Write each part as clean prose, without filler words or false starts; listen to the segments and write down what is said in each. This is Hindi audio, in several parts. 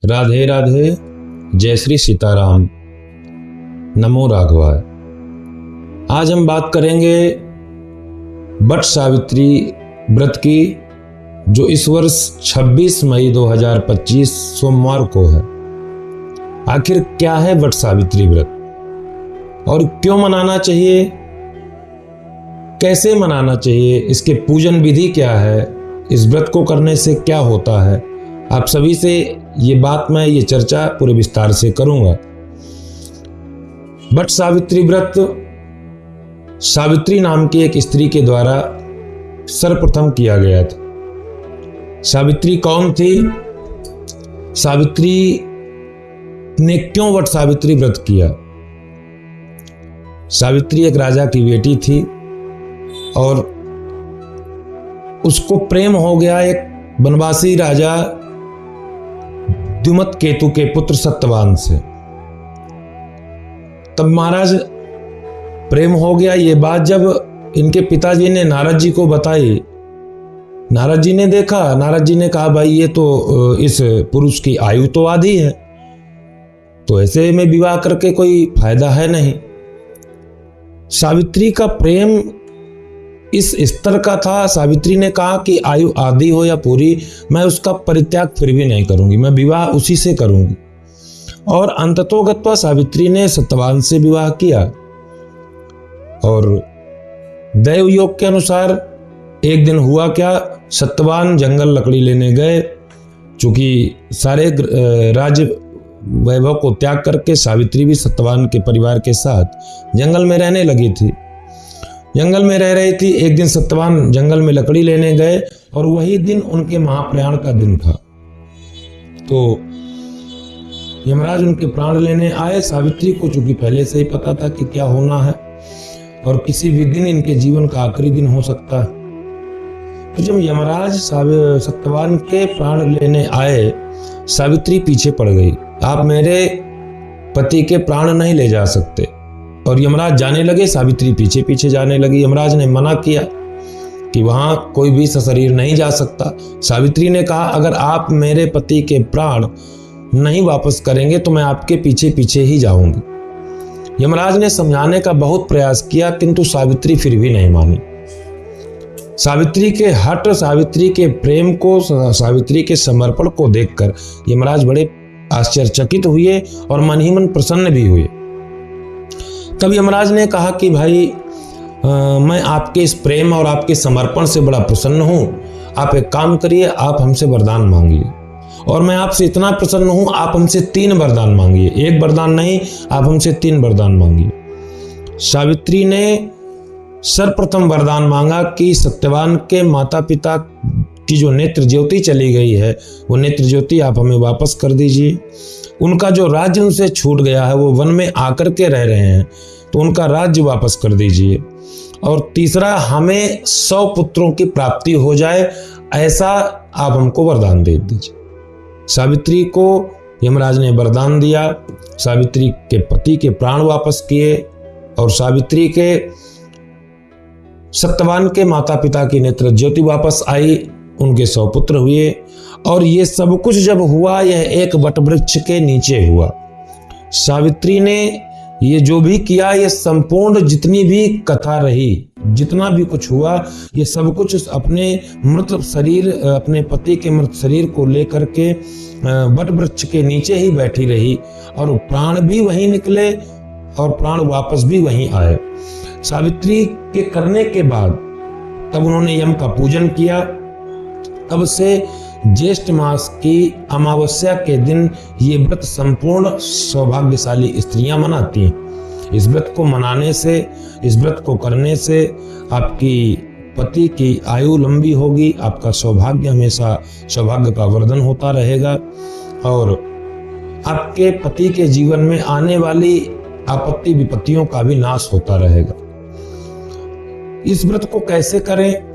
राधे राधे, जय श्री सीताराम, नमो राघवाय। आज हम बात करेंगे वट सावित्री व्रत की, जो इस वर्ष 26 मई 2025 सोमवार को है। आखिर क्या है वट सावित्री व्रत और क्यों मनाना चाहिए, कैसे मनाना चाहिए, इसके पूजन विधि क्या है, इस व्रत को करने से क्या होता है, आप सभी से ये चर्चा पूरे विस्तार से करूंगा। वट सावित्री व्रत सावित्री नाम की एक स्त्री के द्वारा सर्वप्रथम किया गया था। सावित्री कौन थी? सावित्री ने क्यों वट सावित्री व्रत किया? सावित्री एक राजा की बेटी थी और उसको प्रेम हो गया एक वनवासी राजा द्युमत केतु के पुत्र सत्यवान से। तब महाराज प्रेम हो गया। ये बात जब इनके पिताजी ने नारद जी को बताई, नारद जी ने देखा, नारद जी ने कहा भाई ये तो इस पुरुष की आयु तो आधी है, तो ऐसे में विवाह करके कोई फायदा है नहीं। सावित्री का प्रेम इस स्तर का था। सावित्री ने कहा कि आयु आधी हो या पूरी, मैं उसका परित्याग फिर भी नहीं करूंगी, मैं विवाह उसी से करूंगी। और अंततोगत्वा सावित्री ने सत्यवान से विवाह किया। और दैव योग के अनुसार एक दिन हुआ क्या, सत्यवान जंगल लकड़ी लेने गए। चूंकि सारे राज्य वैभव को त्याग करके सावित्री भी सत्यवान के परिवार के साथ जंगल में रहने लगी थी। जंगल में रह रही थी। एक दिन सत्यवान जंगल में लकड़ी लेने गए और वही दिन उनके महाप्रयाण का दिन था। तो यमराज उनके प्राण लेने आए। सावित्री को चूंकि पहले से ही पता था कि क्या होना है और किसी भी दिन इनके जीवन का आखिरी दिन हो सकता है। तो जब यमराज सत्यवान के प्राण लेने आए, सावित्री पीछे पड़ गई। आप मेरे पति के प्राण नहीं ले जा सकते। और यमराज जाने लगे, सावित्री पीछे पीछे जाने लगी। यमराज ने मना किया कि वहां कोई भी सशरीर नहीं जा सकता। सावित्री ने कहा अगर आप मेरे पति के प्राण नहीं वापस करेंगे तो मैं आपके पीछे पीछे ही जाऊंगी। यमराज ने समझाने का बहुत प्रयास किया, किंतु सावित्री फिर भी नहीं मानी। सावित्री के हठ, सावित्री के प्रेम को, सावित्री के समर्पण को देखकर यमराज बड़े आश्चर्यचकित हुए और मन ही मन प्रसन्न भी हुए। तब यमराज ने कहा कि भाई मैं आपके इस प्रेम और आपके समर्पण से बड़ा प्रसन्न हूं। आप एक काम करिए, आप हमसे वरदान मांगिए। और मैं आपसे इतना प्रसन्न हूं, आप हमसे 3 वरदान मांगिए। एक वरदान नहीं, आप हमसे 3 वरदान मांगिए। सावित्री ने सर्वप्रथम वरदान मांगा कि सत्यवान के माता पिता की जो नेत्र ज्योति चली गई है, वो नेत्र ज्योति आप हमें वापस कर दीजिए। उनका जो राज्य उनसे छूट गया है, वो वन में आकर के रह रहे हैं, तो उनका राज्य वापस कर दीजिए। और तीसरा, हमें 100 पुत्रों की प्राप्ति हो जाए, ऐसा आप हमको वरदान दे दीजिए। सावित्री को यमराज ने वरदान दिया। सावित्री के पति के प्राण वापस किए और सावित्री के सत्यवान के माता पिता की नेत्र ज्योति वापस आई। उनके 100 पुत्र हुए। और ये सब कुछ जब हुआ, यह एक वटवृक्ष के नीचे हुआ। सावित्री ने ये जो भी किया, ये संपूर्ण जितनी भी कथा रही, जितना भी कुछ हुआ, ये सब कुछ अपने मृत शरीर, अपने पति के मृत शरीर को लेकर के वटवृक्ष के नीचे ही बैठी रही। और प्राण भी वहीं निकले और प्राण वापस भी वहीं आए। सावित्री के करने के बाद तब उन्होंने यम का पूजन किया। तब से ज्येष्ठ मास की अमावस्या के दिन ये व्रत संपूर्ण सौभाग्यशाली स्त्रियां मनाती हैं। इस व्रत को मनाने से, इस व्रत को करने से आपकी पति की आयु लंबी होगी, आपका सौभाग्य हमेशा सौभाग्य का वर्धन होता रहेगा और आपके पति के जीवन में आने वाली आपत्ति विपत्तियों का भी नाश होता रहेगा। इस व्रत को कैसे करें?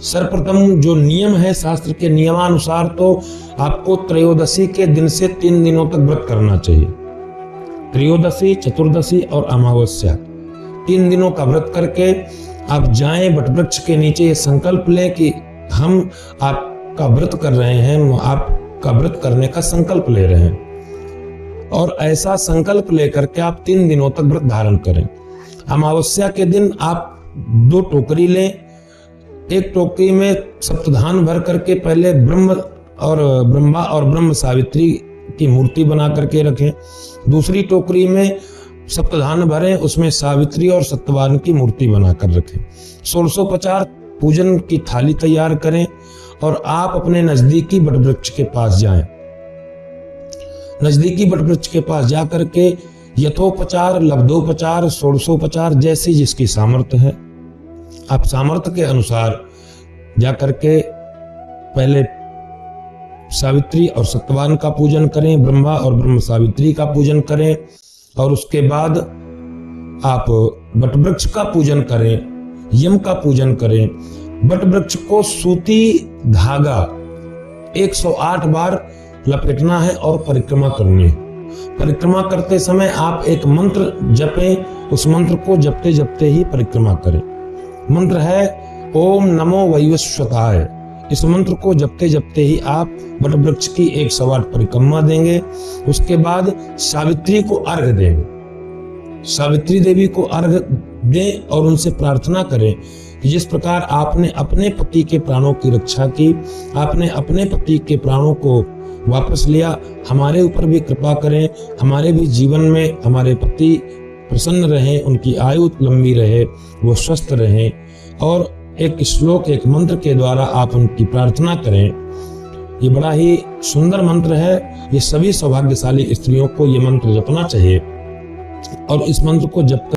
सर्वप्रथम जो नियम है, शास्त्र के नियमानुसार तो आपको त्रयोदशी के दिन से 3 दिनों तक व्रत करना चाहिए। त्रयोदशी, चतुर्दशी और अमावस्या, 3 दिनों का व्रत करके आप जाएं वटवृक्ष के नीचे। ये संकल्प लें कि हम आपका व्रत कर रहे हैं, आप का व्रत करने का संकल्प ले रहे हैं और ऐसा संकल्प लेकर के आप 3 दिनों तक व्रत धारण करें। अमावस्या के दिन आप 2 टोकरी लें। एक टोकरी में सप्तधान भर करके पहले ब्रह्मा और ब्रह्म सावित्री की मूर्ति बना करके रखें। दूसरी टोकरी में सप्तधान भरें, उसमें सावित्री और सत्यवान की मूर्ति बनाकर रखें। 1650 पूजन की थाली तैयार करें और आप अपने नजदीकी वटवृक्ष के पास जाएं। नजदीकी वटवृक्ष के पास जाकर के यथोपचार, लब्धोपचार, षोडशोपचार जैसी जिसकी सामर्थ्य है, आप सामर्थ्य के अनुसार जाकर के पहले सावित्री और सत्यवान का पूजन करें, ब्रह्मा और ब्रह्म सावित्री का पूजन करें और उसके बाद आप वटवृक्ष का पूजन करें, यम का पूजन करें। वटवृक्ष को सूती धागा 108 बार लपेटना है और परिक्रमा करनी है। परिक्रमा करते समय आप एक मंत्र जपें, उस मंत्र को जपते जपते ही परिक्रमा करें। मंत्र है ओम नमो वैवस्वताय। इस मंत्र को जपते जपते ही आप वटवृक्ष की 108 परिक्रमा देंगे। उसके बाद सावित्री को अर्घ्य देंगे। सावित्री देवी को अर्घ्य दें और उनसे प्रार्थना करें कि जिस प्रकार आपने अपने पति के प्राणों की रक्षा की, आपने अपने पति के प्राणों को वापस लिया, हमारे ऊपर भी कृपा करें, हमारे भी जीवन में हमारे पति प्रसन्न रहें, उनकी आयु लंबी रहे, वो स्वस्थ रहें। और एक श्लोक, एक मंत्र के द्वारा आप उनकी प्रार्थना करें। ये बड़ा ही सुंदर मंत्र है। ये सभी सौभाग्यशाली स्त्रियों को ये मंत्र जपना चाहिए और इस मंत्र को जप